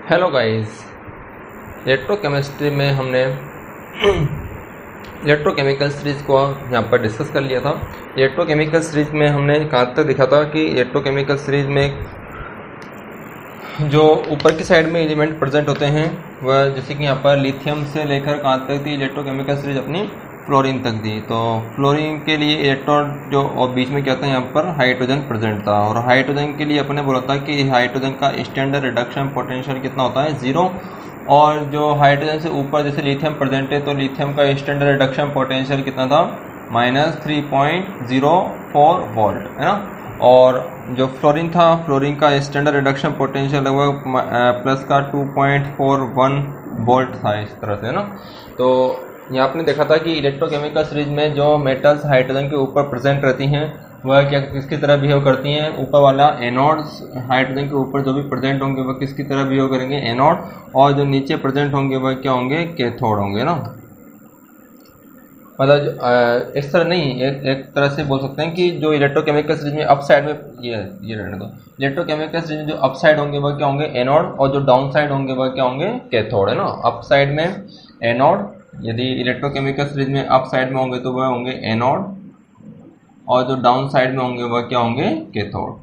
Hello guys, electrochemistry में हमने electrochemical series को यहाँ पर डिस्कस कर लिया था। इलेक्ट्रोकेमिकल सीरीज़ में हमने कहाँ तक देखा था कि इलेक्ट्रोकेमिकल सीरीज़ में जो ऊपर की साइड में एलिमेंट प्रेजेंट होते हैं वह जैसे कि यहाँ पर लिथियम से लेकर कहाँ तक थी इलेक्ट्रोकेमिकल सीरीज अपनी फ्लोरीन तक दी। तो फ्लोरीन के लिए इलेक्ट्रॉन जो और बीच में क्या था, यहाँ पर हाइड्रोजन प्रेजेंट था और हाइड्रोजन के लिए अपने बोला था कि हाइड्रोजन का स्टैंडर्ड रिडक्शन पोटेंशियल कितना होता है, 0। और जो हाइड्रोजन से ऊपर जैसे लिथियम प्रेजेंट है तो लिथियम का स्टैंडर्ड रिडक्शन पोटेंशियल कितना था, -3.04 वोल्ट, है ना। और जो फ्लोरीन था, फ्लोरीन का स्टैंडर्ड रिडक्शन पोटेंशियल लगभग प्लस का 2.41 वोल्ट था, इस तरह से, है ना। तो यहाँ आपने देखा था कि इलेक्ट्रोकेमिकल सीरीज में जो मेटल्स हाइड्रोजन के ऊपर प्रेजेंट रहती हैं वह क्या किसकी तरह बिहेव करती हैं, ऊपर वाला एनोड्स हाइड्रोजन के ऊपर जो भी प्रेजेंट होंगे वह किसकी तरह बिहेव करेंगे, एनोड। और जो नीचे प्रेजेंट होंगे वह क्या होंगे, कैथोड होंगे ना। मतलब इस तरह नहीं, एक तरह से बोल सकते हैं कि जो इलेक्ट्रोकेमिकल सीरीज में अप साइड में ये रहने दो, इलेक्ट्रोकेमिकल सीरीज में जो अप साइड होंगे वह क्या होंगे, एनोड। और जो डाउन साइड होंगे वह क्या होंगे, कैथोड, है ना। अप साइड में एनोड, यदि इलेक्ट्रोकेमिकल सीरीज में अप साइड में होंगे तो वह होंगे एनोड, और जो डाउन साइड में होंगे वह क्या होंगे, कैथोड।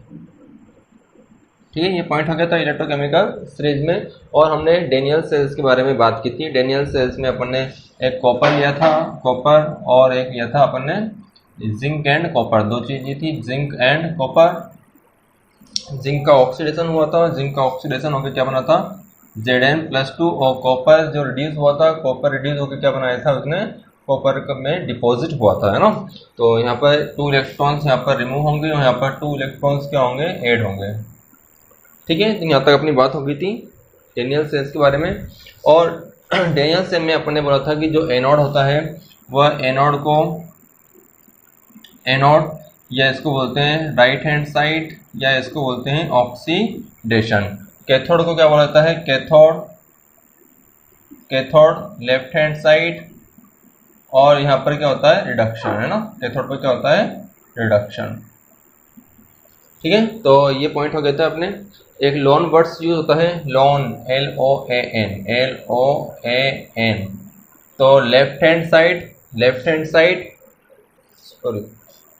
ठीक है, ये पॉइंट हो गया था इलेक्ट्रोकेमिकल सीरीज में। और हमने डेनियल सेल्स के बारे में बात की थी। डेनियल सेल्स में अपन ने एक कॉपर लिया था, कॉपर, और एक लिया था अपन ने जिंक एंड कॉपर, दो चीजें थी, जिंक एंड कॉपर। जिंक का ऑक्सीडेशन हुआ था, जिंक का ऑक्सीडेशन होकर क्या बना था, Zn+2। और कॉपर जो रिड्यूस हुआ था, कॉपर रिड्यूस होकर क्या बनाया था उसने, कॉपर में डिपॉजिट हुआ था, है ना। तो यहाँ पर 2 इलेक्ट्रॉन्स यहाँ पर रिमूव होंगे और यहाँ पर 2 इलेक्ट्रॉन्स क्या होंगे, ऐड होंगे। ठीक है, तो यहाँ तक अपनी बात हो गई थी डेनियल सेल्स के बारे में। और डेनियल सेल में अपन ने बोला था कि जो एनोड होता है वह एनोड या इसको बोलते हैं राइट हैंड साइड, या इसको बोलते हैं ऑक्सीडेशन। कैथोड को क्या बोला जाता है, कैथोड लेफ्ट हैंड साइड। और यहाँ पर क्या होता है, रिडक्शन, है ना। कैथोड पर क्या होता है, रिडक्शन। ठीक है, तो ये पॉइंट हो गया था अपने। एक लोन वर्ड्स यूज होता है, लोन, LOAN। तो left hand side sorry,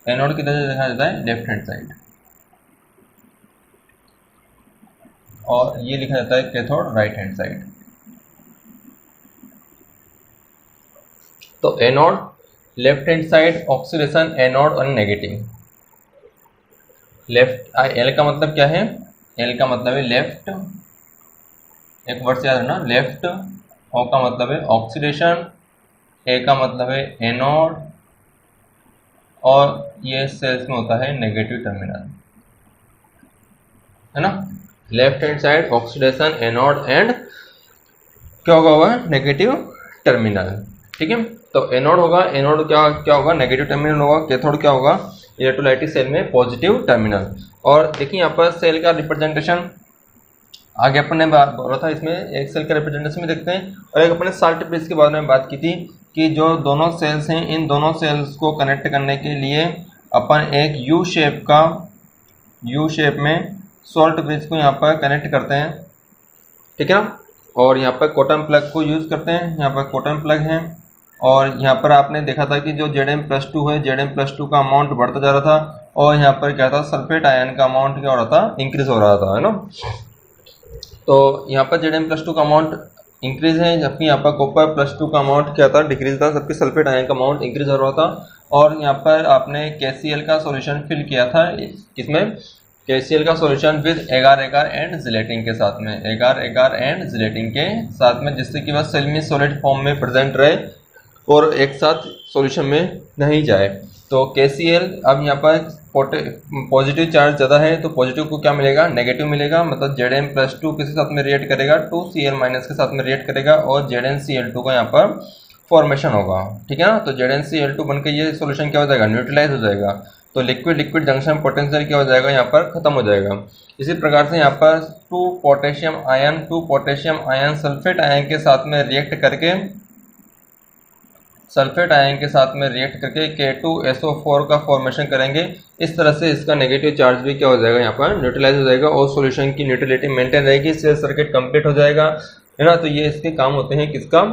anode की तरह देखा जाता है लेफ्ट हैंड साइड, और ये लिखा जाता है कैथोड राइट हैंड साइड। तो anode left hand side oxidation, anode और नेगेटिव। लेफ्ट, एल का मतलब क्या है, एल का मतलब है लेफ्ट, एक वर्ड से याद रखना, लेफ्ट। ओ का मतलब है ऑक्सीडेशन, ए का मतलब है एनोड, और ये सेल्स में होता है नेगेटिव टर्मिनल, है ना। Left hand side oxidation, anode and क्या होगा, हुआ नेगेटिव टर्मिनल। ठीक है, तो एनोड होगा, एनोड क्या होगा, नेगेटिव टर्मिनल होगा। कैथोड क्या होगा, इलेक्ट्रोलाइटिक सेल में पॉजिटिव टर्मिनल। और देखिए यहाँ पर सेल का रिप्रेजेंटेशन आगे अपन ने बोला था, इसमें एक सेल का रिप्रेजेंटेशन में देखते हैं। और एक अपने साल्ट ब्रिज के बारे में बात की थी कि जो दोनों सेल्स हैं, इन दोनों सेल्स को कनेक्ट करने के लिए अपन एक यू शेप में सॉल्ट ब्रिज को यहाँ पर कनेक्ट करते हैं, ठीक है ना। और यहाँ पर कॉटन प्लग को यूज़ करते हैं, यहाँ पर कॉटन प्लग है। और यहाँ पर आपने देखा था कि जो Zn+2 है, Zn+2 का अमाउंट बढ़ता जा रहा था, और यहाँ पर क्या था, सल्फेट आयन का अमाउंट क्या हो रहा था, इंक्रीज हो रहा था, है ना। तो यहाँ पर Zn+2 का अमाउंट इंक्रीज है, जबकि यहाँ पर कॉपर+2 का अमाउंट क्या था, डिक्रीज था, जबकि सल्फेट आयन का अमाउंट इंक्रीज हो रहा था। और यहाँ पर आपने KCl का सॉल्यूशन फिल किया था, किसमें, KCl का सॉल्यूशन विद एगार एंड जिलेटिन के साथ में, एगार एंड जिलेटिन के साथ में, जिससे कि वह सेमी सॉलिड फॉर्म में प्रेजेंट रहे और एक साथ सॉल्यूशन में नहीं जाए। तो KCl, अब यहाँ पर पॉजिटिव चार्ज ज़्यादा है तो पॉजिटिव को क्या मिलेगा, नेगेटिव मिलेगा। मतलब Zn+2 किसके साथ में रिएक्ट करेगा, 2Cl- के साथ में रिएक्ट करेगा, और ZnCl2 का यहाँ पर फॉर्मेशन होगा, ठीक है ना। तो ZnCl2 बन के ये सॉल्यूशन क्या हो जाएगा, न्यूट्रलाइज हो जाएगा। तो लिक्विड जंक्शन पोटेंशियल क्या हो जाएगा, यहाँ पर खत्म हो जाएगा। इसी प्रकार से यहाँ पर 2 पोटेशियम आयन सल्फेट आयन के साथ में रिएक्ट करके सल्फेट आयन के साथ में रिएक्ट करके K2SO4 का फॉर्मेशन करेंगे। इस तरह से इसका नेगेटिव चार्ज भी क्या हो जाएगा, यहाँ पर न्यूट्रलाइज हो जाएगा और सॉल्यूशन की न्यूट्रलिटी मेंटेन रहेगी, सेल सर्किट कंप्लीट हो जाएगा, है ना। तो ये इसके काम होते हैं किसका,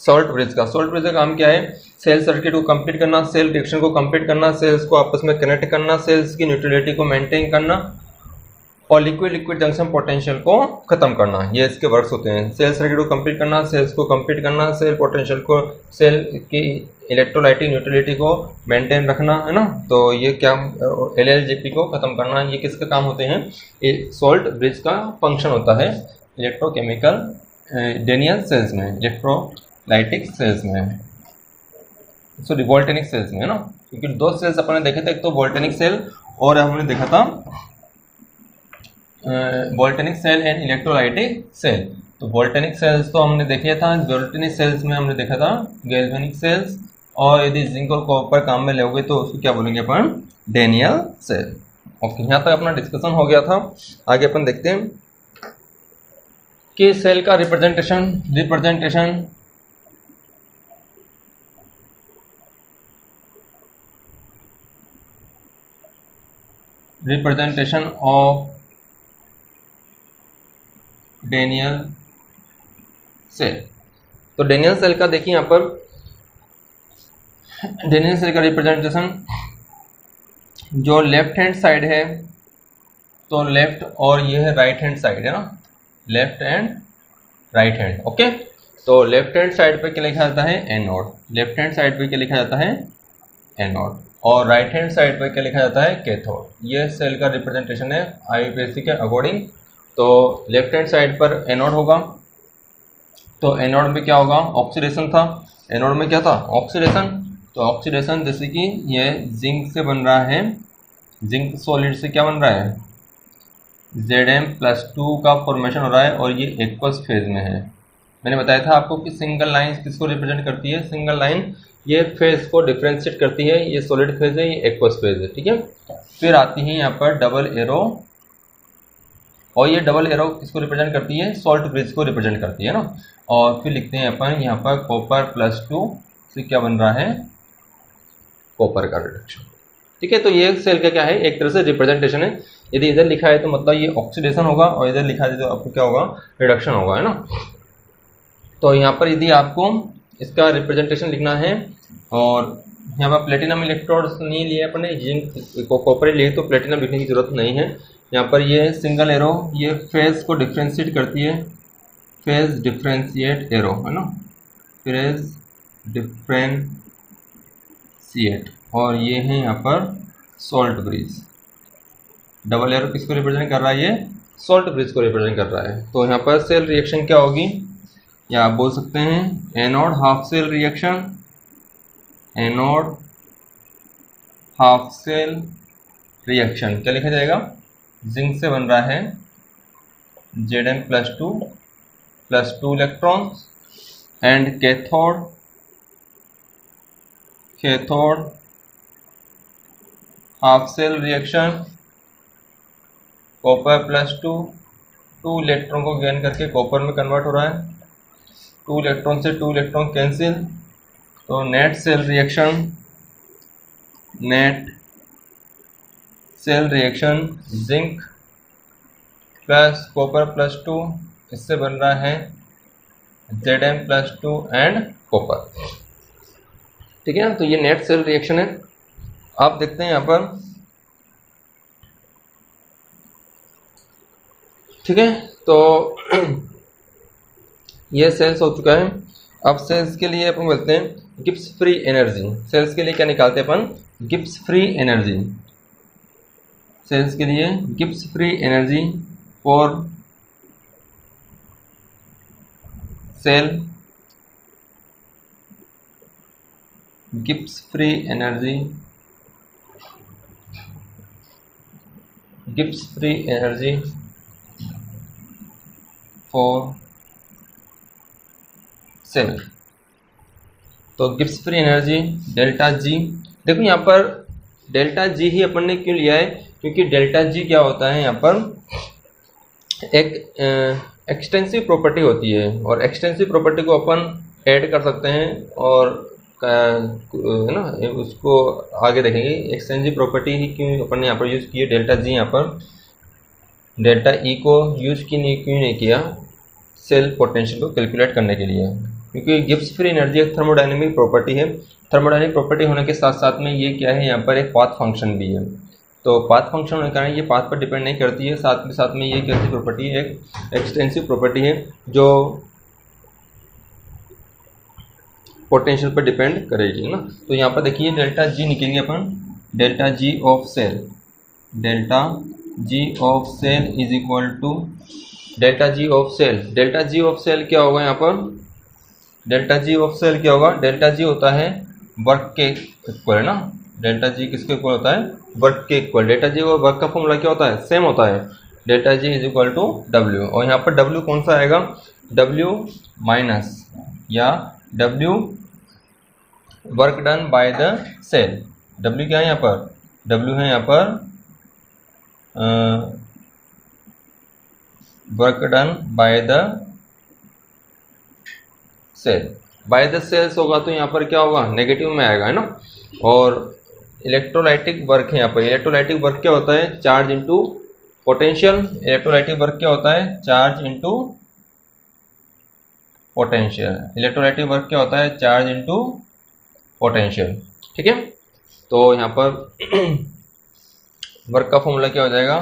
सॉल्ट ब्रिज का। सॉल्ट ब्रिज का काम क्या है, सेल सर्किट को कंप्लीट करना, सेल रिएक्शन को कंप्लीट करना, सेल्स को आपस में कनेक्ट करना, सेल्स की न्यूट्रलिटी को मेंटेन करना और लिक्विड लिक्विड जंक्शन पोटेंशियल को खत्म करना। ये इसके वर्क्स होते हैं। सेल सर्किट को कंप्लीट करना, सेल्स को कंप्लीट करना, सेल पोटेंशियल को, सेल की इलेक्ट्रोलाइटिक न्यूट्रलिटी को मेंटेन रखना, है ना। तो ये क्या, LLGP को खत्म करना, ये किसके काम होते हैं, ये सॉल्ट ब्रिज का फंक्शन होता है इलेक्ट्रोकेमिकल डेनियल सेल्स में, इलेक्ट्रोलाइटिक सेल्स में, सॉरी वोल्टेनिक सेल्स में, है ना। क्योंकि दो सेल्स अपने देखे थे, एक तो वोल्टेनिक सेल और हमने देखा था वोल्टेनिक सेल एंड इलेक्ट्रोलाइटिक सेल। तो वोल्टेनिक सेल्स तो हमने देखे था, वोल्टेनिक सेल्स में हमने देखा था गैल्वेनिक सेल्स, और यदि जिंक और कॉपर काम में लोगे तो उसको क्या बोलेंगे अपन, डेनियल सेल। ओके, यहाँ तक अपना डिस्कशन हो गया था। आगे अपन देखते हैं कि सेल का रिप्रेजेंटेशन ऑफ डेनियल सेल। तो डेनियल सेल का देखिए, यहाँ पर डेनियल सेल का रिप्रेजेंटेशन जो लेफ्ट हैंड साइड है, तो लेफ्ट, और ये है राइट हैंड साइड, है ना, left and right hand. Okay, तो लेफ्ट हैंड साइड पे क्या लिखा जाता है, एनोड, लेफ्ट हैंड साइड पे क्या लिखा जाता है, एनोड, और राइट हैंड साइड पे क्या लिखा जाता है, कैथोड। ये सेल का रिप्रेजेंटेशन है IUPAC के अकॉर्डिंग। तो लेफ्ट हैंड साइड पर एनोड होगा, तो एनोड में क्या होगा, ऑक्सीडेशन था, एनोड में क्या था, ऑक्सीडेशन। तो ऑक्सीडेशन जैसे कि ये जिंक से बन रहा है, जिंक सॉलिड से क्या बन रहा है, Zm+2 का फॉर्मेशन हो रहा है, और ये एक्वस फेज में है। मैंने बताया था आपको कि सिंगल लाइन किसको रिप्रेजेंट करती है, सिंगल लाइन ये फेज को डिफ्रेंशिएट करती है, ये सॉलिड फेज है, ये एक्वस फेज है, ठीक है। फिर आती है यहाँ पर डबल एरो, और ये डबल एरो किसको रिप्रेजेंट करती है, सॉल्ट ब्रिज को रिप्रेजेंट करती है ना। और फिर लिखते हैं अपन यहाँ पर Copper+2 से क्या बन रहा है, कॉपर का रिडक्शन, ठीक है। तो ये सेल का क्या है, एक तरह से रिप्रेजेंटेशन है। यदि इधर लिखा है तो मतलब ये ऑक्सीडेशन होगा, और इधर लिखा है तो आपको क्या होगा, रिडक्शन होगा, है ना। तो यहाँ पर यदि आपको इसका रिप्रेजेंटेशन लिखना है, और यहाँ पर प्लेटिनम इलेक्ट्रोड्स नहीं लिए अपने, जिंक कॉपर लिए, तो प्लेटिनम लिखने की जरूरत नहीं है। यहाँ पर ये सिंगल एरो ये फेज को डिफ्रेंशिएट करती है, फेज डिफ्रेंशिएट एरो, है ना, फेज डिफ्रेंशिएट, और ये है यहाँ पर सॉल्ट ब्रिज। डबल एरो किसको रिप्रेजेंट कर रहा है, ये सॉल्ट ब्रिज को रिप्रेजेंट कर रहा है। तो यहाँ पर सेल रिएक्शन क्या होगी, या आप बोल सकते हैं anode half cell reaction, anode half cell reaction क्या लिखा जाएगा, जिंक से बन रहा है Zm+2 electrons, and cathode half cell reaction, Copper+2 2 electron को गेन करके कॉपर में कन्वर्ट हो रहा है, 2 इलेक्ट्रॉन से 2 इलेक्ट्रॉन कैंसिल, तो net cell reaction zinc plus Copper+2, इससे बन रहा है Zm+2 एंड कॉपर, ठीक है। तो ये नेट सेल रिएक्शन है। आप देखते हैं यहाँ पर, ठीक है। तो ये सेल्स हो चुका है। अब सेल्स के लिए अपन बोलते हैं गिब्स फ्री एनर्जी। सेल्स के लिए क्या निकालते हैं अपन, गिब्स फ्री एनर्जी। सेल्स के लिए Gibbs free energy for cell, Gibbs free energy, Gibbs free energy for cell. तो Gibbs free energy delta G. देखो यहाँ पर डेल्टा जी ही अपन ने क्यों लिया है, क्योंकि डेल्टा जी क्या होता है, यहाँ पर एक एक्सटेंसिव प्रॉपर्टी होती है, और एक्सटेंसिव प्रॉपर्टी को अपन ऐड कर सकते हैं और है ना, उसको आगे देखेंगे। एक्सटेंसिव प्रॉपर्टी ही क्यों अपन ने यहाँ पर यूज़ की है, डेल्टा जी यहाँ पर डेल्टा ई को यूज़ क्यों नहीं किया सेल पोटेंशियल को कैलकुलेट करने के लिए, क्योंकि गिब्स फ्री एनर्जी एक थर्मोडायनेमिक प्रॉपर्टी है। थर्मोडायनेमिक प्रॉपर्टी होने के साथ साथ में ये क्या है, यहाँ पर एक पाथ फंक्शन भी है। तो पाथ फंक्शन होने के कारण ये पाथ पर डिपेंड नहीं करती है, साथ के साथ में ये कैसी प्रॉपर्टी है, एक एक्सटेंसिव प्रॉपर्टी है जो पोटेंशियल पर डिपेंड करेगी ना। तो यहाँ पर देखिए डेल्टा जी निकलेंगे अपन, delta G of cell, delta G of cell is equal to delta G of cell. Delta G of cell क्या होगा यहाँ पर, डेल्टा जी ऑफ सेल क्या होगा, डेल्टा जी होता है वर्क के इक्वल है ना। डेल्टा जी किसके इक्वल होता है, वर्क के इक्वल। डेल्टा जी और वर्क का फॉर्मूला क्या होता है, सेम होता है, delta G is equal to W. और यहाँ पर डब्ल्यू कौन सा आएगा, डब्ल्यू माइनस या W work done by the cell. W क्या है यहाँ पर, डब्ल्यू है यहाँ पर work done by the cell. By the cells होगा तो यहाँ पर क्या होगा, नेगेटिव में आएगा है ना। और इलेक्ट्रोलाइटिक वर्क है यहाँ पर, इलेक्ट्रोलाइटिक वर्क क्या होता है, charge into potential. Electrolytic work क्या होता है, charge into potential. Electrolytic work क्या होता है, चार्ज इनटू पोटेंशियल। ठीक है, तो यहाँ पर वर्क का फॉर्मूला क्या हो जाएगा,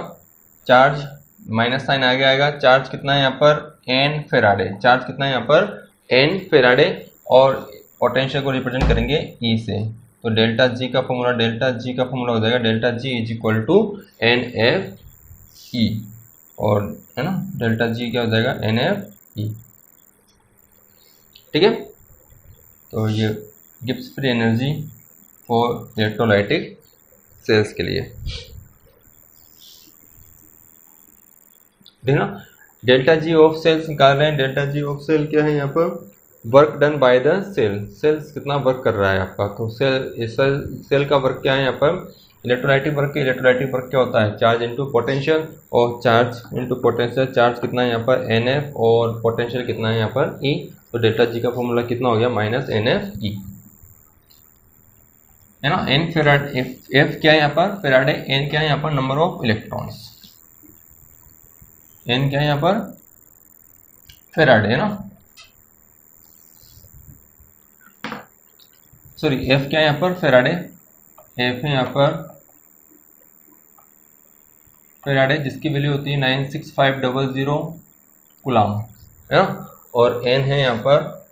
चार्ज माइनस साइन आगे आएगा, चार्ज कितना है यहाँ पर, एन फेराडे। चार्ज कितना है यहाँ पर, एन फेराडे, और पोटेंशियल को रिप्रेजेंट करेंगे ई से। तो डेल्टा जी का फॉर्मूला, डेल्टा जी का फॉर्मूला हो जाएगा delta G is equal to n F E, और है ना डेल्टा जी क्या हो जाएगा, एन एफ ई। ठीक है, तो ये Gibbs free energy for electrolytic cells के लिए। देखना डेल्टा जी ऑफ सेल्स निकाल रहे हैं। डेल्टा जी ऑफ सेल क्या है यहाँ पर, work done by the cell. Cells कितना वर्क कर रहा है आपका, तो सेल का वर्क क्या है यहाँ पर, इलेक्ट्रोलाइटिक वर्क। इलेक्ट्रोलाइटिक वर्क क्या होता है, चार्ज इनटू पोटेंशियल, और चार्ज इनटू पोटेंशियल, चार्ज कितना है यहाँ पर, एन एफ, और पोटेंशियल कितना है यहाँ पर, ई। तो डेल्टा जी का फॉर्मूला कितना हो गया, माइनस एन एफ ई, है ना। एन फेराडे, एफ क्या है यहाँ पर, फेराडे। एन क्या है यहाँ पर, नंबर ऑफ इलेक्ट्रॉन्स। एन क्या है यहाँ पर, फेराडे है ना, सॉरी एफ क्या है यहाँ पर, फेराडे। एफ है यहाँ पर फेराडे, जिसकी वैल्यू होती है 96500 कूलम है ना। और एन है यहाँ पर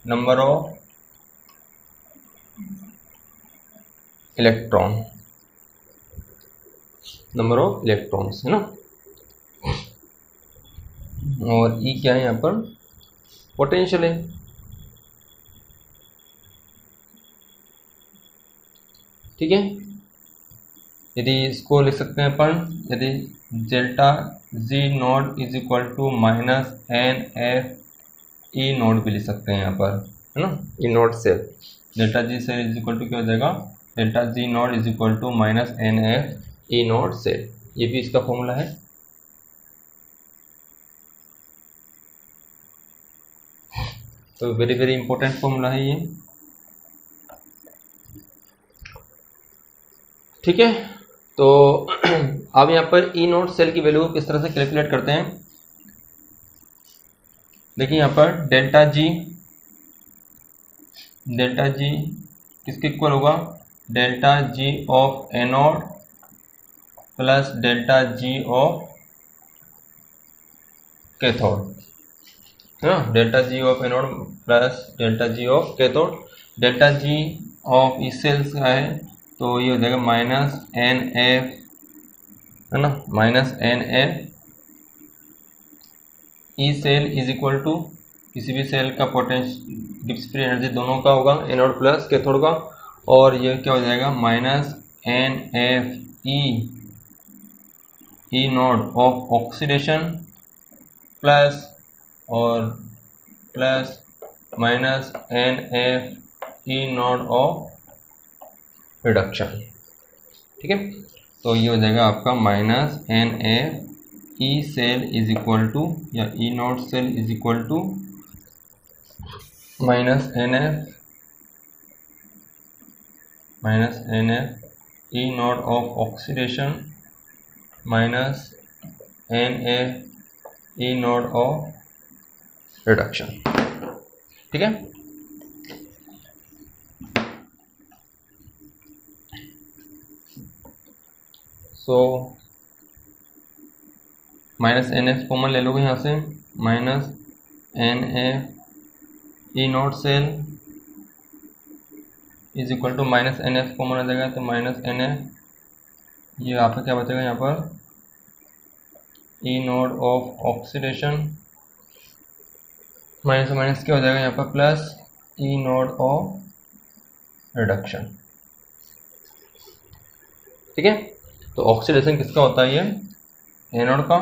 number of electron, number of electrons है ना। और ई क्या है यहाँ पर, पोटेंशियल है। ठीक है, यदि इसको लिख सकते हैं अपन, यदि delta G naught is equal to minus N F E naught भी लिख सकते हैं यहाँ पर, है ना। E naught cell, delta G cell is equal to क्या हो जाएगा, delta G naught is equal to minus N F E naught cell. ये भी इसका फॉर्मूला है। तो वेरी वेरी इंपॉर्टेंट फॉर्मूला है ये। ठीक है, तो अब यहाँ पर ई नोट सेल की वैल्यू किस तरह से कैलकुलेट करते हैं, देखिए यहाँ पर डेल्टा जी किसके इक्वल होगा, delta G of anode plus delta G of cathode, है ना। Delta G of anode plus delta G of cathode. Delta G of E cells का है तो ये हो जाएगा माइनस एन एफ, है ना, minus N F E cell is equal to किसी भी सेल का पोटेंशियल गिब्स फ्री एनर्जी दोनों का होगा, एनोड प्लस कैथोड का। और ये क्या हो जाएगा, minus N F E naught of oxidation plus और plus minus N F E naught of reduction. ठीक है, तो ये हो जाएगा आपका minus N F E cell is equal to या E naught cell is equal to minus N F E naught of oxidation minus N F E naught of reduction. ठीक है, so minus N F common ले लोगे यहाँ से, minus N F E naught cell is equal to minus N F common आ जाएगा, तो minus N F ये आपका क्या बचेगा यहाँ पर E naught of oxidation minus minus क्या हो जाएगा यहाँ पर plus E naught of reduction. ठीक है, तो ऑक्सीडेशन किसका होता है, ये एनोड का,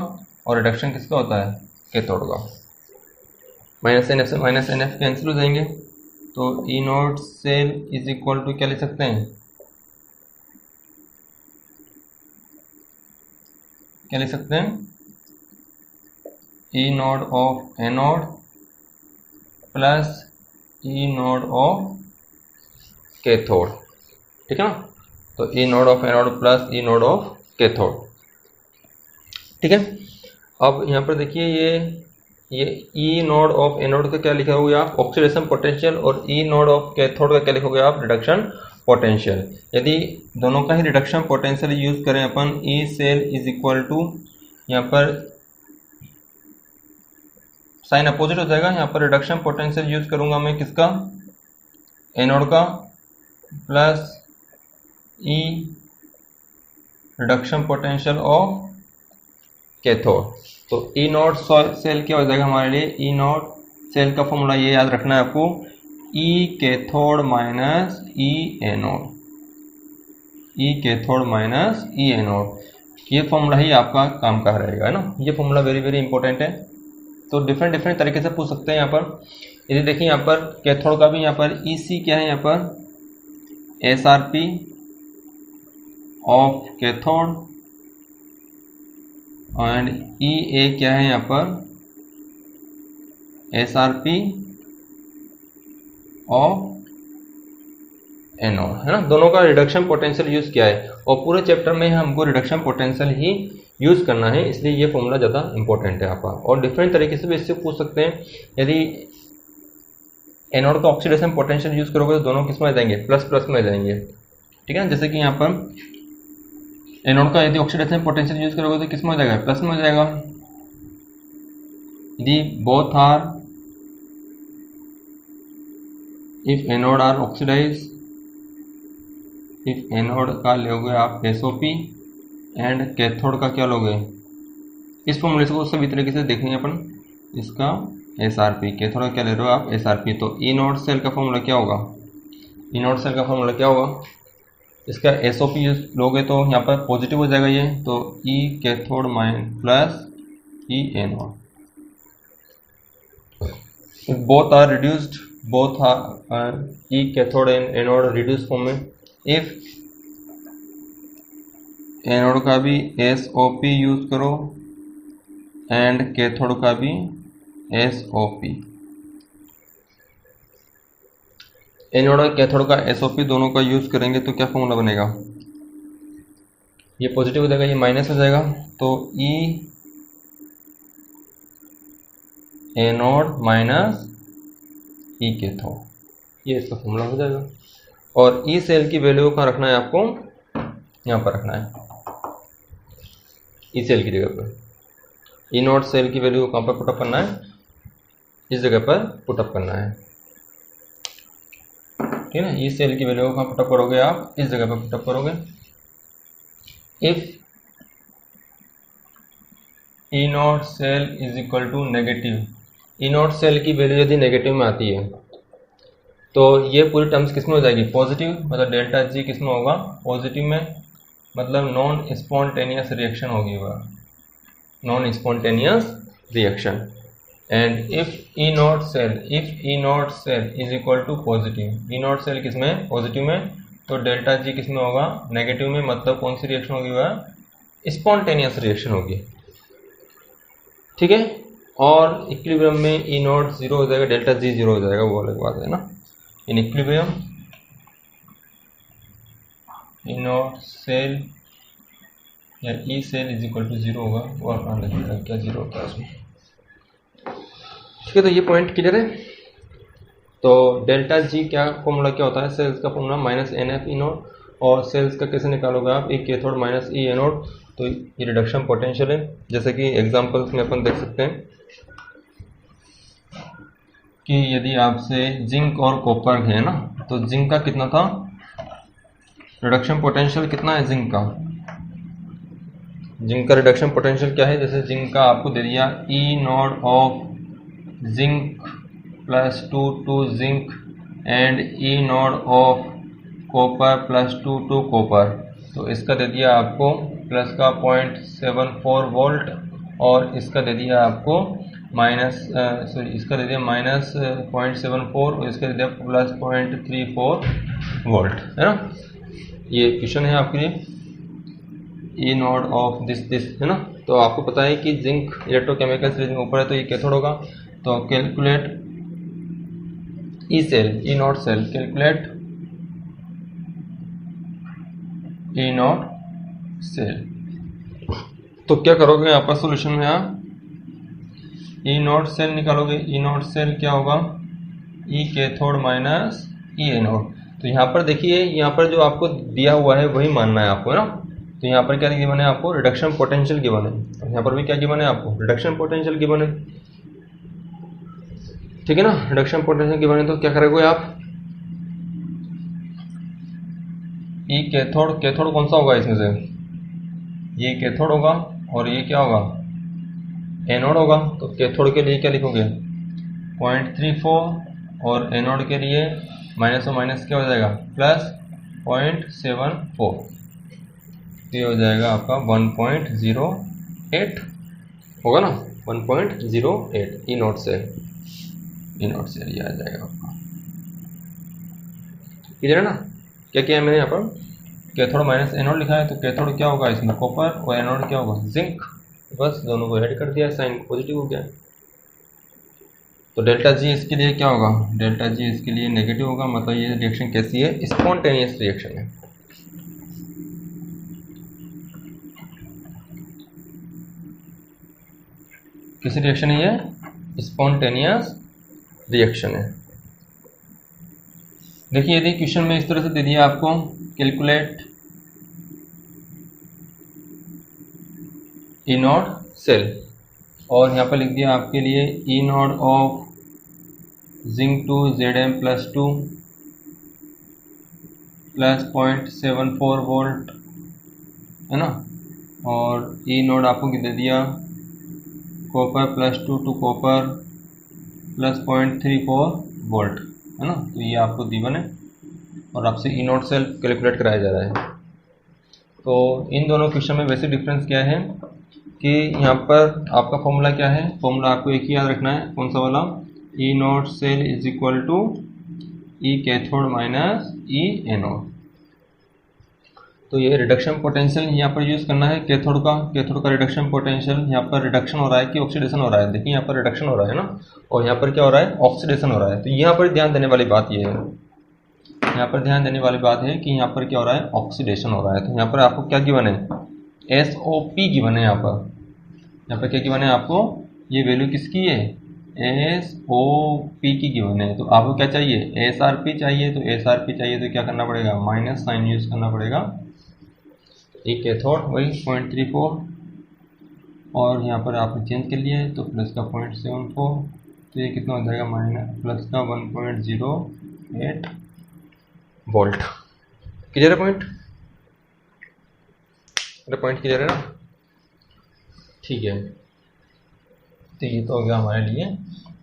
और रिडक्शन किसका होता है, कैथोड का। माइनस एन एफ से माइनस एन एफ कैंसिल हो जाएंगे, तो E naught cell is equal to क्या लिख सकते हैं, क्या लिख सकते हैं, E naught of anode plus E naught of cathode. ठीक है ना, तो E naught of anode plus E naught of cathode. ठीक है, अब यहाँ पर देखिए ये ई नोड ऑफ एनोड का क्या लिखोगे आप, ऑक्सीडेशन पोटेंशियल, और ई नोड ऑफ कैथोड का क्या लिखोगे आप, रिडक्शन पोटेंशियल। यदि दोनों का ही रिडक्शन पोटेंशियल यूज करें अपन, E cell is equal to, यहाँ पर साइन अपोजिट हो जाएगा, यहाँ पर रिडक्शन पोटेंशियल यूज करूंगा मैं किसका, एनोड का, plus E reduction potential of cathode. तो ई नॉट सेल क्या हो जाएगा हमारे लिए, ई नॉट सेल का फॉर्मूला ये याद रखना है आपको, ई कैथोड माइनस ई एनोड, ई कैथोड माइनस ई एनोड, ये फॉर्मूला ही आपका काम का रहेगा, है ना। ये फॉर्मूला वेरी वेरी इंपॉर्टेंट है। तो डिफरेंट तरीके से पूछ सकते हैं यहाँ पर। यदि देखिए यहाँ पर कैथोड का भी यहाँ पर ई सी क्या है, यहाँ पर S R P of cathode, and E A क्या है यहाँ पर S R P of anode, है ना। दोनों का रिडक्शन पोटेंशियल यूज किया है, और पूरे चैप्टर में हमको रिडक्शन पोटेंशियल ही यूज करना है, इसलिए ये फॉर्मूला ज़्यादा इंपॉर्टेंट है आपका। और डिफरेंट तरीके से भी इससे पूछ सकते हैं। यदि एनोड का ऑक्सीडेशन पोटेंशियल यूज करोगे तो दोनों किस में आ जाएंगे, प्लस प्लस में आ जाएंगे। ठीक है, जैसे कि यहाँ पर एनोड का यदि ऑक्सीडेशन पोटेंशियल यूज करोगे तो किस में हो जाएगा, प्लस में हो जाएगा। यदि both are, if anode are oxidize, if anode का लोगे आप एसओपी एंड कैथोड का क्या लोगे, इस फॉर्मूले को सभी तरीके से देखनी है अपन। इसका एसआरपी, कैथोड का क्या ले रहे हो आप, एसआरपी। तो ई नॉट सेल का फॉर्मूला क्या होगा, ई नॉट सेल का फॉर्मूला क्या होगा, इसका एसओपी यूज लोगे तो यहाँ पर पॉजिटिव हो जाएगा ये, तो E cathode minus plus E anode, both are reduced, both are E cathode and anode reduce form में। इफ एनोड का भी एसओपी यूज करो एंड कैथोड का भी एसओपी, एनोड और कैथोड का एसओपी दोनों का यूज करेंगे तो क्या फॉर्मूला बनेगा, ये पॉजिटिव हो जाएगा, ये माइनस हो जाएगा, तो ई एनोड माइनस ई कैथोड, ये इसका फॉर्मूला हो जाएगा। और ई सेल की वैल्यू कहाँ रखना है आपको, यहाँ पर रखना है, ई सेल की जगह पर। ई नॉट सेल की वैल्यू कहाँ पर पुटअप करना है, इस जगह पर पुटअप करना है। ठीक है ना, ई सेल की वैल्यू कहाँ पुटअप करोगे आप, इस जगह पर पुटअप करोगे। If E naught cell is equal to negative, E naught cell की वैल्यू यदि नेगेटिव में आती है तो ये पूरी टर्म्स किस में हो जाएगी, पॉजिटिव, मतलब डेल्टा जी किस में होगा, पॉजिटिव में, मतलब नॉन स्पॉन्टेनियस रिएक्शन होगी वह, non spontaneous reaction. And if E naught cell, if E naught cell is equal to positive, E naught cell किस में, पॉजिटिव में, तो डेल्टा जी किस में होगा, नेगेटिव में, मतलब कौन सी रिएक्शन होगी वह, स्पॉन्टेनियस रिएक्शन होगी। ठीक है, और इक्विलिब्रियम में ई नॉट जीरो हो जाएगा, डेल्टा जी जीरो हो जाएगा, वो अलग बात है ना। In equilibrium E naught cell या E cell is equal to zero होगा, वो अपना लगेगा क्या जीरो होता है उसमें। ठीक है, तो ये पॉइंट क्लियर है। तो डेल्टा जी क्या फॉर्मूला क्या होता है, सेल्स का formula minus N F E naught, और सेल्स का कैसे निकालोगे आप, E cathode minus E anode. तो ये रिडक्शन पोटेंशियल है, जैसे कि एग्जांपल्स में अपन देख सकते हैं कि यदि आपसे जिंक और कॉपर है ना, तो जिंक का कितना था रिडक्शन पोटेंशियल, कितना है जिंक का, जिंक का रिडक्शन पोटेंशियल क्या है, जैसे जिंक का आपको दे दिया E naught of zinc plus two zinc and E naught of copper plus two copper, तो इसका दे दिया आपको प्लस का 0.74 वोल्ट, और इसका दे दिया आपको इसका दे दिया माइनस 0.74 और इसका दे दिया प्लस 0.34 वोल्ट, है ना। ये क्वेश्चन है आपके लिए, ई नॉट ऑफ दिस है ना। तो आपको पता है कि जिंक इलेक्ट्रोकेमिकल सीरीज में ऊपर है तो ये कैथोड होगा। तो calculate E cell, E naught cell, calculate E naught cell. तो क्या करोगे यहाँ पर सोल्यूशन में, आप ई नॉट सेल निकालोगे। ई नॉट सेल क्या होगा, ई कैथोड माइनस ई एनोड। तो यहाँ पर देखिए, यहाँ पर जो आपको दिया हुआ है वही मानना है आपको, है ना। तो यहाँ पर क्या गिवन है आपको, रिडक्शन पोटेंशियल गिवन है, और यहाँ पर भी क्या गिवन है आपको, रिडक्शन पोटेंशियल गिवन है, ठीक है ना। रिडक्शन पोटेंशियल गिवन है तो क्या करोगे आप, ई कैथोड, कैथोड कौन सा होगा इसमें से, ये कैथोड होगा और ये क्या होगा, एनोड होगा। तो कैथोड के लिए क्या लिखोगे 0.34 और एनोड के लिए माइनस और माइनस क्या हो जाएगा प्लस 0.74, ये हो जाएगा आपका 1.08 होगा ना, 1.08 E naught cell, E naught cell ये आ जाएगा आपका, क्लियर है ना। क्या किया है मैंने यहाँ पर, कैथोड माइनस एनोड लिखा है, तो कैथोड क्या होगा इसमें कॉपर और एनोड क्या होगा जिंक, बस दोनों को ऐड कर दिया, साइन पॉजिटिव हो गया। तो डेल्टा जी इसके लिए क्या होगा, डेल्टा जी इसके लिए नेगेटिव होगा, मतलब ये रिएक्शन कैसी है, स्पॉन्टेनियस रिएक्शन है। किसी रिएक्शन है ये, स्पॉन्टेनियस रिएक्शन है। देखिए यदि क्वेश्चन में इस तरह से दे दिया आपको, कैलकुलेट ई नॉट सेल, और यहाँ पर लिख दिया आपके लिए E naught of zinc to Zm plus 2 plus 0.74 volt, है ना, और ई नॉट आपको दे दिया copper plus two copper plus 0.34 volt, है ना। तो ये आपको गिवन है और आपसे ई नॉट सेल कैलकुलेट कराया जा रहा है। तो इन दोनों क्वेश्चन में वैसे डिफरेंस क्या है कि यहाँ पर आपका फॉर्मूला क्या है, फॉर्मूला आपको एक ही याद रखना है, कौन सा वाला, E naught cell is equal to E cathode minus E anode. तो ये रिडक्शन पोटेंशियल यहाँ पर यूज़ करना है कैथोड का, कैथोड का रिडक्शन पोटेंशियल, यहाँ पर रिडक्शन हो रहा है कि ऑक्सीडेशन हो रहा है, देखिए यहाँ पर रिडक्शन हो रहा है ना, और यहाँ पर क्या हो रहा है ऑक्सीडेशन हो रहा है। तो यहाँ पर ध्यान देने वाली बात ये है, यहाँ पर ध्यान देने वाली बात है कि यहाँ पर क्या हो रहा है ऑक्सीडेशन हो रहा है। तो यहाँ पर आपको क्या गिवन है, SOP गिवन है, यहाँ पर क्या गिवन है आपको, ये वैल्यू किसकी है SOP की गिवन है। तो आपको क्या चाहिए SRP चाहिए, तो SRP चाहिए तो क्या करना पड़ेगा माइनस साइन यूज करना पड़ेगा, एक कैथोड वही 0.34 और यहाँ पर आपने चेंज कर लिया है तो प्लस का 0.74, तो ये कितना हो जाएगा माइनस प्लस का 1.08 वोल्ट। क्लियर है पॉइंट, पॉइंट क्लियर है ना, ठीक है। तो ये तो हो गया हमारे लिए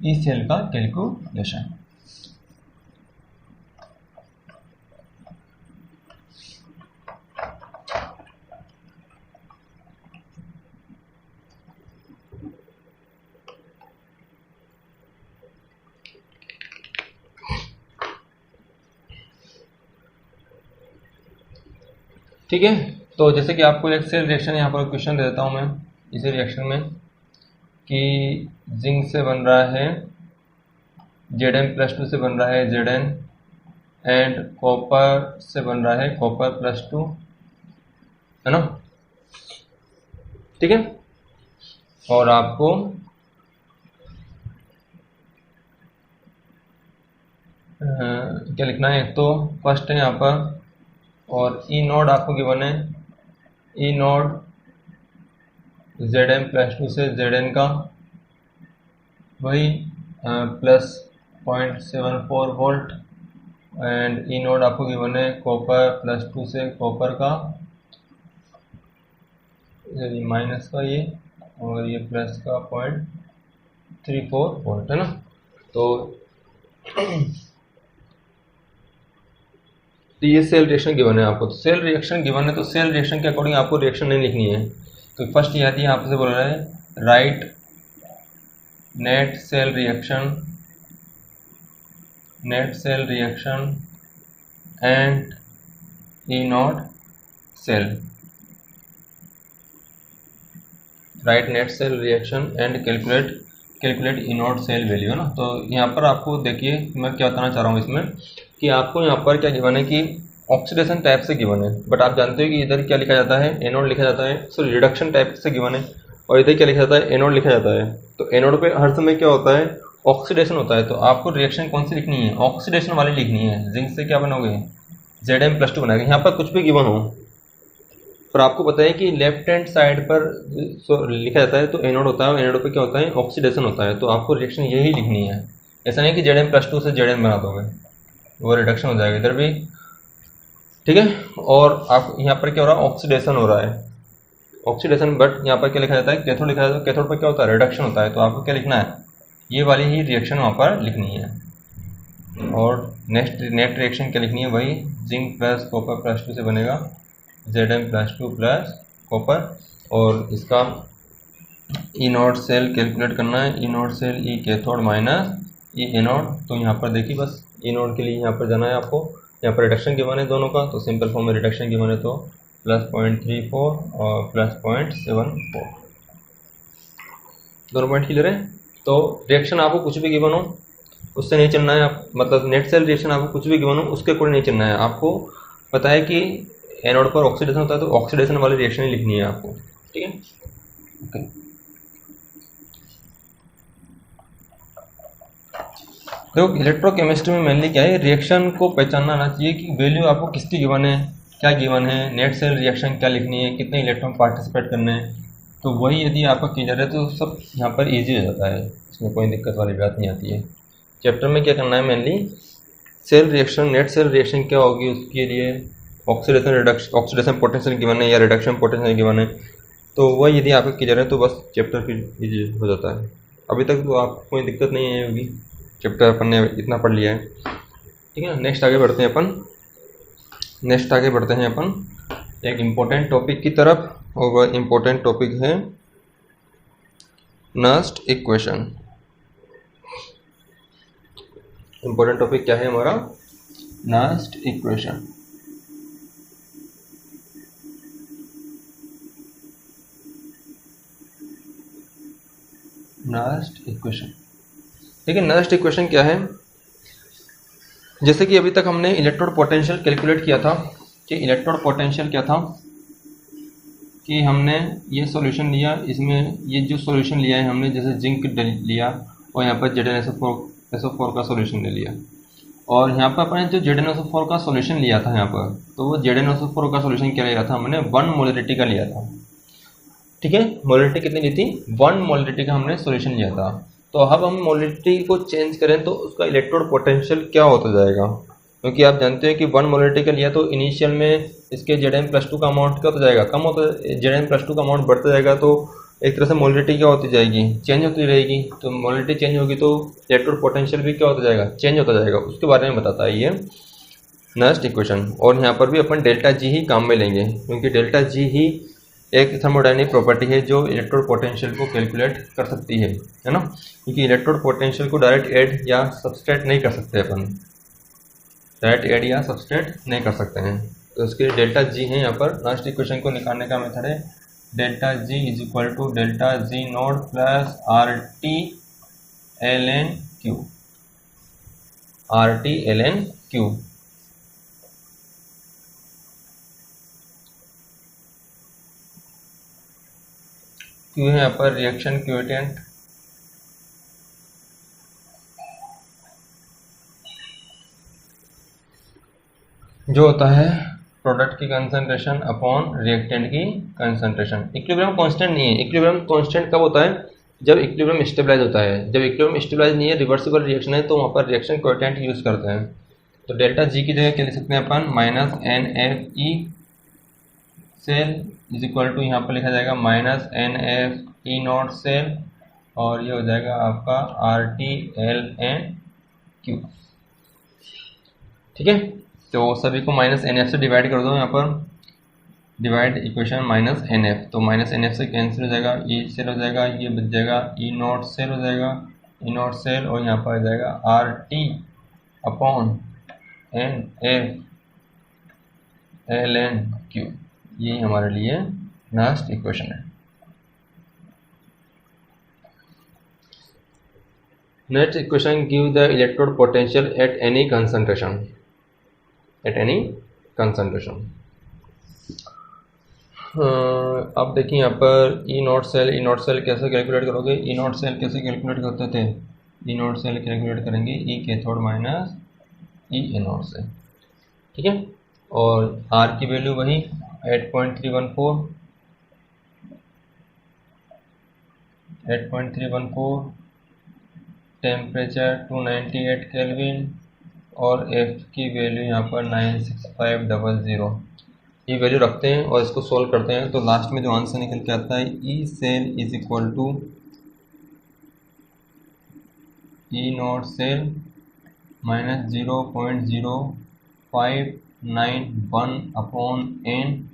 ई सेल का कैलकुलेशन। ठीक है, तो जैसे कि आपको एक सेल रिएक्शन यहाँ पर क्वेश्चन दे देता हूँ मैं, इसी रिएक्शन में कि जिंक से बन रहा है Zn+2 से बन रहा है Zn, एंड कॉपर से बन रहा है कॉपर+2, है ना, ठीक है। और आपको क्या लिखना है, एक तो फर्स्ट है यहाँ पर, और ई नोड आपको गिवन है, ई नोड Zn+2 से Zn का वही +0.74 वोल्ट, एंड ई नोड आपको गिवन है कॉपर+2 से कॉपर का माइनस का ये, और ये प्लस का 0.34 वोल्ट, है ना। तो ये सेल रिएक्शन गिवन है आपको। तो सेल रिएक्शन गिवन है, तो सेल रिएक्शन के अकॉर्डिंग आपको रिएक्शन नहीं लिखनी है। तो फर्स्ट ये आती है, आपसे बोल रहा है write net cell reaction and E naught cell, write net cell reaction and calculate E naught cell value, है ना। तो यहाँ पर आपको देखिए मैं क्या बताना चाह रहा हूँ इसमें, कि आपको यहाँ पर क्या गिवन है कि ऑक्सीडेशन टाइप से गिवन है, बट आप जानते हो कि इधर क्या लिखा जाता है, एनोड लिखा जाता है, सो रिडक्शन टाइप से गिवन है, और इधर क्या लिखा जाता है, एनोड लिखा जाता है। तो एनोड पे हर समय क्या होता है, ऑक्सीडेशन होता है। तो आपको रिएक्शन कौन सी लिखनी है, ऑक्सीडेशन वाली लिखनी है। जिंक से क्या बनोगे, Zn+2 बनाएंगे। यहाँ पर कुछ भी गिवन हो, पर आपको पता है कि लेफ्ट हैंड साइड पर लिखा जाता है तो एनोड होता है, और एनोड पे क्या होता है, ऑक्सीडेशन होता है। तो आपको रिएक्शन यही लिखनी है, ऐसा नहीं कि Zn+2 से Zn बना दोगे, वो रिडक्शन हो जाएगा इधर भी, ठीक है। और आप यहाँ पर क्या हो रहा है, ऑक्सीडेशन हो रहा है, ऑक्सीडेशन, बट यहाँ पर क्या लिखा जाता है, कैथोड लिखा जाता है। कैथोड पर क्या होता है, रिडक्शन होता है। तो आपको क्या लिखना है, ये वाली ही रिएक्शन वहाँ पर लिखनी है। और नेट रिएक्शन क्या लिखनी है, वही जिंक प्लस कॉपर+2 से बनेगा Zn+2 प्लस कॉपर, और इसका ई नॉट सेल कैलकुलेट करना है, E naught cell E cathode minus E anode. तो यहाँ पर देखिए बस ई नॉट के लिए यहाँ पर जाना है आपको, यहाँ पर रिडक्शन गिवन है दोनों का, तो सिंपल फॉर्म में रिडक्शन गिवन है, तो +0.34 और +0.74, दोनों पॉइंट क्लियर है। तो रिएक्शन आपको कुछ भी गिवन हो उससे नहीं चलना है, आप मतलब नेट सेल रिएक्शन आपको कुछ भी गिवन हो उसके अकॉर्डिंग नहीं चलना है। आपको पता है कि एनोड पर ऑक्सीडेशन होता है, तो ऑक्सीडेशन वाली रिएक्शन ही लिखनी है आपको, ठीक है, ओके। देखो इलेक्ट्रोकेमिस्ट्री में मेनली क्या है, रिएक्शन को पहचानना आना चाहिए कि वैल्यू आपको किसकी गिवन है, क्या गिवन है, नेट सेल रिएक्शन क्या लिखनी है, कितने इलेक्ट्रॉन पार्टिसिपेट करने हैं। तो वही यदि आपका क्लियर है तो सब यहाँ पर ईजी हो जाता है, इसमें कोई दिक्कत वाली बात नहीं आती है। चैप्टर में क्या करना है, mainly cell reaction, net cell reaction क्या होगी, उसके लिए ऑक्सीडेशन पोटेंशियल गिवन है या रिडक्शन पोटेंशियल गिवन है। तो वह यदि आपका क्लियर है तो बस चैप्टर फिर ईजी हो जाता है। अभी तक तो आपको कोई दिक्कत नहीं है होगी, चैप्टर अपन ने इतना पढ़ लिया है, ठीक है। नेक्स्ट आगे बढ़ते हैं अपन एक इम्पोर्टेंट टॉपिक की तरफ, और वह इम्पोर्टेंट टॉपिक है नस्ट इक्वेशन। इम्पोर्टेंट टॉपिक क्या है हमारा, नस्ट इक्वेशन। नस्ट इक्वेशन, ठीक है। नस्ट इक्वेशन क्या है, जैसे कि अभी तक हमने इलेक्ट्रोड पोटेंशियल कैलकुलेट किया था, कि इलेक्ट्रोड पोटेंशियल क्या था, कि हमने ये सॉल्यूशन लिया, इसमें ये जो सॉल्यूशन लिया है हमने, जैसे जिंक लिया और यहाँ पर ZnSO4 का सॉल्यूशन ले लिया, और यहाँ पर अपने जो ZnSO4 का सॉल्यूशन लिया था यहाँ पर, तो वो ZnSO4 का सॉल्यूशन क्या लिया था हमने, 1 मोलरिटी का लिया था, ठीक है। मोलरिटी कितनी ली थी, 1 मोलरिटी का हमने सॉल्यूशन लिया था। तो अब हम मोलरिटी को चेंज करें तो उसका इलेक्ट्रोड पोटेंशियल क्या होता जाएगा, क्योंकि आप जानते हैं कि 1 मोलरिटी का लिया तो इनिशियल में इसके Zn+2 का अमाउंट क्या होता जाएगा, कम होता, Zn+2 का अमाउंट बढ़ता जाएगा, तो एक तरह से मोलरिटी क्या होती जाएगी, चेंज होती रहेगी। तो मोलरिटी चेंज होगी तो इलेक्ट्रोड पोटेंशियल भी क्या होता जाएगा, चेंज होता जाएगा। उसके बारे में बताता है ये नस्ट इक्वेशन। और यहाँ पर भी अपन ΔG ही काम में लेंगे, क्योंकि ΔG ही एक थर्मोडायनेमिक प्रॉपर्टी है जो इलेक्ट्रोड पोटेंशियल को कैलकुलेट कर सकती है ना। क्योंकि इलेक्ट्रोड पोटेंशियल को डायरेक्ट ऐड या सब्सट्रैक्ट नहीं कर सकते अपन, डायरेक्ट ऐड या सब्सट्रैक्ट नहीं कर सकते हैं, तो उसके लिए ΔG है। यहाँ पर नस्ट इक्वेशन को निकालने का मेथड है delta G is equal to delta G naught plus R T L N Q, R T L N Q. Q है यहाँ पर रिएक्शन क्यूटेंट, जो होता है प्रोडक्ट की कंसंट्रेशन अपॉन रिएक्टेंट की कंसंट्रेशन। इक्विलिब्रियम कांस्टेंट नहीं है। इक्विलिब्रियम कांस्टेंट कब होता है? जब इक्विलिब्रियम स्टेबलाइज होता है। जब इक्विलिब्रियम स्टेबलाइज नहीं है, रिवर्सिबल रिएक्शन है, तो वहाँ पर रिएक्शन कोएफिशिएंट यूज करते हैं। तो डेल्टा जी की जगह क्या लिख सकते हैं अपन? Minus N F E cell is equal to, यहाँ पर लिखा जाएगा minus N F E naught cell, और ये हो जाएगा आपका R T L N Q. ठीक है, तो सभी को माइनस एन एफ से डिवाइड कर दो। यहाँ पर divide equation minus N F, तो माइनस एन एफ से कैंसिल हो जाएगा, ई सेल हो जाएगा, ये बच जाएगा ई नॉट सेल हो जाएगा, ई नॉट सेल, और यहाँ पर आ जाएगा R T upon n F L N Q. ये हमारे लिए लास्ट इक्वेशन है। Next equation give the electrode potential at any concentration, at any concentration. अब देखिए यहाँ पर ई नॉट सेल कैसे कैलकुलेट करोगे? ई नॉट सेल कैसे कैलकुलेट करते थे? ई नॉट सेल कैलकुलेट करेंगे E cathode minus E anode से। ठीक है, और आर की वैल्यू वही 8.314, 8.314, टेम्परेचर 298 केल्विन, और एफ की वैल्यू यहाँ पर 96500। ये वैल्यू रखते हैं और इसको सोल्व करते हैं, तो लास्ट में जो आंसर निकल के आता है E cell is equal to E naught cell minus 0.0591 upon n,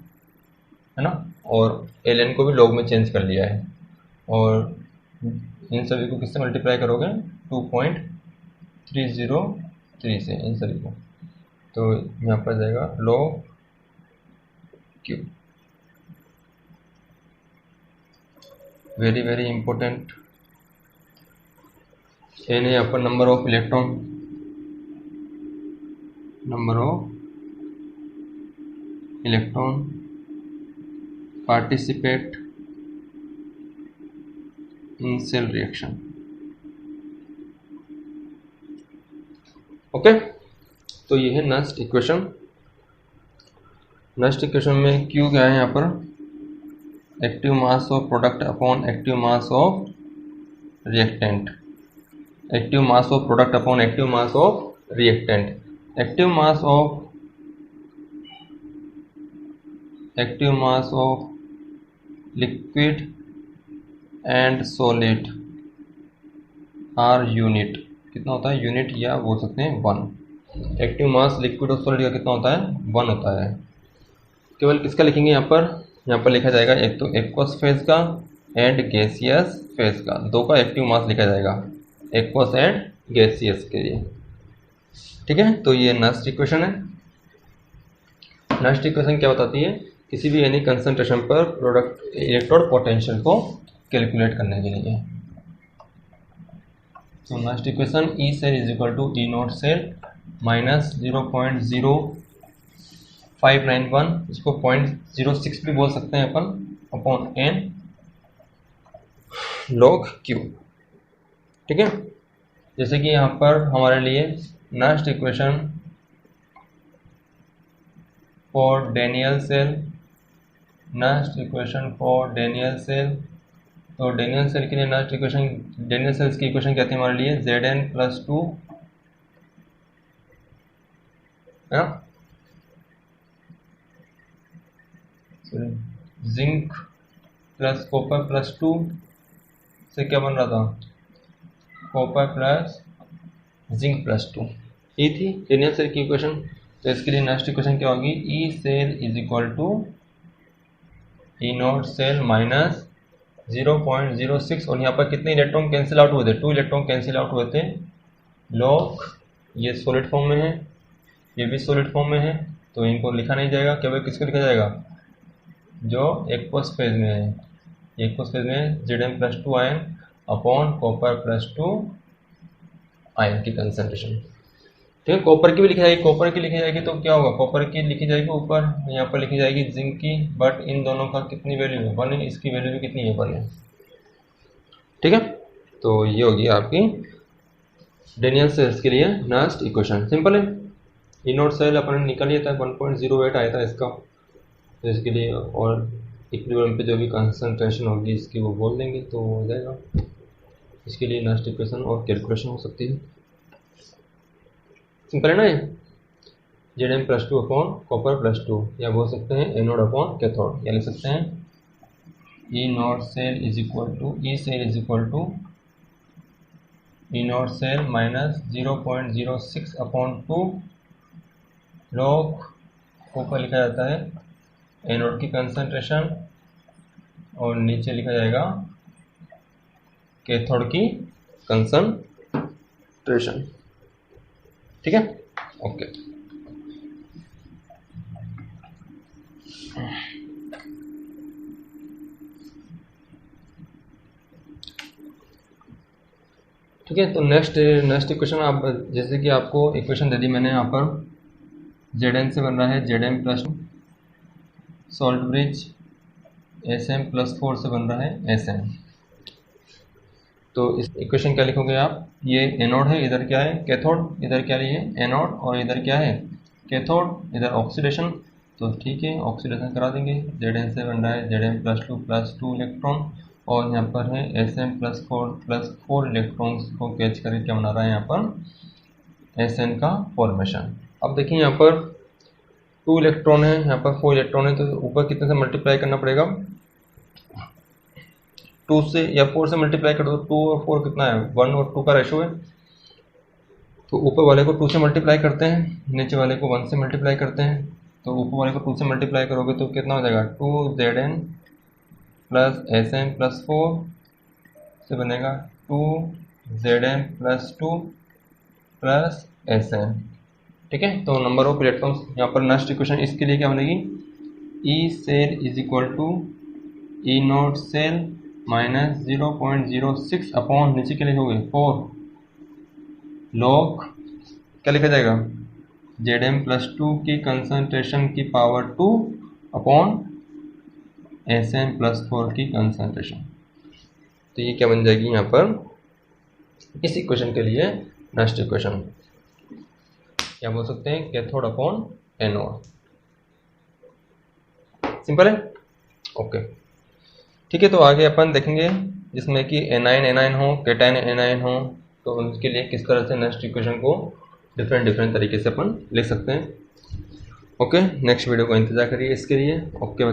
है ना, और एल एन को भी लॉग में चेंज कर लिया है, और इन सभी को किससे मल्टीप्लाई करोगे? 2.303 से, इन सभी को, तो यहाँ पर जाएगा log Q. Very very important. N है यहाँ पर number of electron, number of electron participate in cell reaction. Okay, तो ये है नेक्स्ट इक्वेशन। नेक्स्ट इक्वेशन में क्यू क्या है यहाँ पर? Active mass of product upon active mass of reactant, active mass of product upon active mass of reactant. Active mass of liquid and solid are unit, कितना होता है? Unit, या बोल सकते हैं 1। एक्टिव मास लिक्विड और सॉलिड का कितना होता है? 1 होता है। केवल किसका लिखेंगे यहाँ पर? यहाँ पर लिखा जाएगा एक तो एक्वस फेज का एंड गैसियस फेज का, दो का एक्टिव मास लिखा जाएगा, एक्वस एंड गैसियस के लिए। ठीक है, तो ये नेक्स्ट इक्वेशन है। नेक्स्ट इक्वेशन क्या बताती है? किसी भी एनी कंसंट्रेशन पर प्रोडक्ट इलेक्ट्रोड पोटेंशियल को कैलकुलेट करने के लिए। तो नेक्स्ट इक्वेशन E cell is equal to E naught cell minus 0.0591, इसको 0.06 भी बोल सकते हैं अपन, अपॉन एन लॉग क्यू। ठीक है, जैसे कि यहाँ पर हमारे लिए next equation for Daniell cell, next equation for Daniell cell, तो डेनियल सेल के लिए नेक्स्ट इक्वेशन, डेनियल सेल्स की इक्वेशन कहते हैं हमारे लिए Zn+2, है ना, जिंक प्लस कॉपर प्लस 2 से क्या बन रहा था? कॉपर प्लस जिंक प्लस 2, ये थी डेनियल सेल की इक्वेशन। तो इसके लिए नेक्स्ट इक्वेशन क्या होगी? E cell is equal to E naught cell minus 0.06, और यहाँ पर कितने इलेक्ट्रॉन कैंसिल आउट हुए थे? 2 इलेक्ट्रॉन कैंसिल आउट हुए थे। लॉग, ये सॉलिड फॉर्म में है, ये भी सॉलिड फॉर्म में है, तो इनको लिखा नहीं जाएगा, केवल किसको लिखा जाएगा? जो एक्वस फेज में है, एक्वस फेज में Zn+2 ion upon copper +2 ion की कंसंट्रेशन। ठीक है, कॉपर की भी लिखी जाएगी, कॉपर की लिखी जाएगी तो क्या होगा, कॉपर की लिखी जाएगी ऊपर, यहाँ पर लिखी जाएगी जिंक की, बट इन दोनों का कितनी वैल्यू है, 1 है, इसकी वैल्यू भी कितनी है, 1 है। ठीक है, तो ये होगी आपकी डेनियल सेल्स के लिए नेक्स्ट इक्वेशन। सिंपल है, ई नॉट सेल अपन निकल लिया था, 1.08 आया था इसका, तो इसके लिए और इक्विलिब्रियम पे जो भी कंसंट्रेशन होगी इसकी वो बोल देंगे तो हो जाएगा। इसके लिए नेक्स्ट इक्वेशन और कैलकुलेशन हो सकती है। सिंपल है ना ये, Zn+2 अपॉन कॉपर +2, या बोल सकते हैं एनोड अपॉन कैथोड, या लिख सकते हैं E naught cell is equal to E naught cell minus 0.06 upon 2 log ऊपर लिखा जाता है एनोड की कंसंट्रेशन और नीचे लिखा जाएगा कैथोड की कंसंट्रेशन। ठीक है, ओके। ठीक है, तो नेक्स्ट इक्वेशन आप जैसे कि आपको इक्वेशन दे दी मैंने, यहाँ पर Zn से बन रहा है Zn+2, सॉल्ट ब्रिज Sm+4 से बन रहा है Sm। तो इस इक्वेशन क्या लिखोगे आप, ये एनोड है, इधर क्या है कैथोड, इधर क्या है एनोड और इधर क्या है कैथोड, इधर ऑक्सीडेशन, तो ठीक है ऑक्सीडेशन करा देंगे। Zn से बन रहा है Zn+2 +2 इलेक्ट्रॉन और यहाँ पर है Sm+4 +4 इलेक्ट्रॉन्स को कैच करके क्या बना रहा है यहाँ पर Sn का फॉर्मेशन। अब देखिए यहाँ पर 2 इलेक्ट्रॉन है, यहाँ पर 4 इलेक्ट्रॉन है, तो ऊपर कितने से मल्टीप्लाई करना पड़ेगा, 2 से या 4 से मल्टीप्लाई कर दो, 2 और 4 कितना है, 1 और 2 का रेशो है, तो ऊपर वाले को 2 से मल्टीप्लाई करते हैं, नीचे वाले को 1 से मल्टीप्लाई करते हैं, तो ऊपर वाले को 2 से मल्टीप्लाई करोगे तो कितना हो जाएगा 2Zn प्लस Sm+4 से बनेगा 2Zn+2 प्लस Sm। ठीक है, तो नंबर ऑफ इलेक्ट्रॉन्स यहाँ पर नेक्स्ट इक्वेशन इसके लिए क्या बनेगी, E cell is equal to E naught cell minus 0.06 upon नीचे के लिखोगे 4 लॉग क्या लिखा जाएगा Zn+2 की कंसंट्रेशन की पावर 2 अपॉन Sm+4 की कंसंट्रेशन। तो ये क्या बन जाएगी यहाँ पर इस इक्वेशन के लिए नेक्स्ट इक्वेशन, क्या बोल सकते हैं कैथोड अपॉन एनोड। सिंपल है, ओके। ठीक है, तो आगे अपन देखेंगे जिसमें कि एनाइन एनाइन हो, कैटायन एनाइन हो, तो उनके लिए किस तरह से नेक्स्ट इक्वेशन को डिफरेंट तरीके से अपन लिख सकते हैं। ओके, नेक्स्ट वीडियो को इंतजार करिए इसके लिए। ओके।